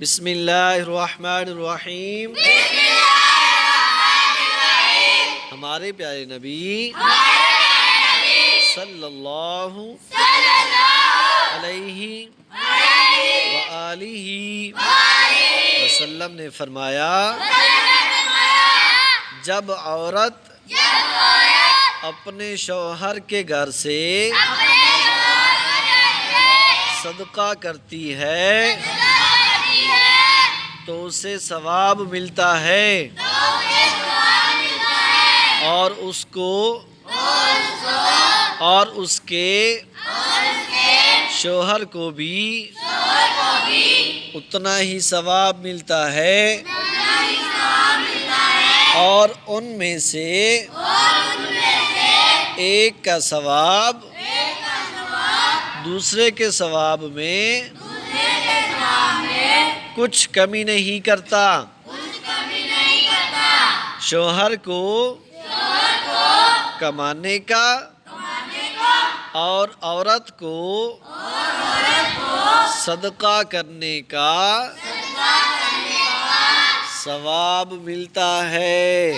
بسم اللہ الرحمن الرحیم۔ ہمارے پیارے نبی صلی اللہ علیہ وآلہ وسلم نے فرمایا، جب عورت اپنے شوہر کے گھر سے صدقہ کرتی ہے تو اسے ثواب ملتا ہے اور اس کو اور اس کے شوہر کو بھی اتنا ہی ثواب ملتا ہے، اور ان میں سے ایک کا ثواب دوسرے کے ثواب میں کچھ کمی نہیں کرتا۔ شوہر کو کمانے کا اور عورت کو صدقہ کرنے کا ثواب ملتا ہے۔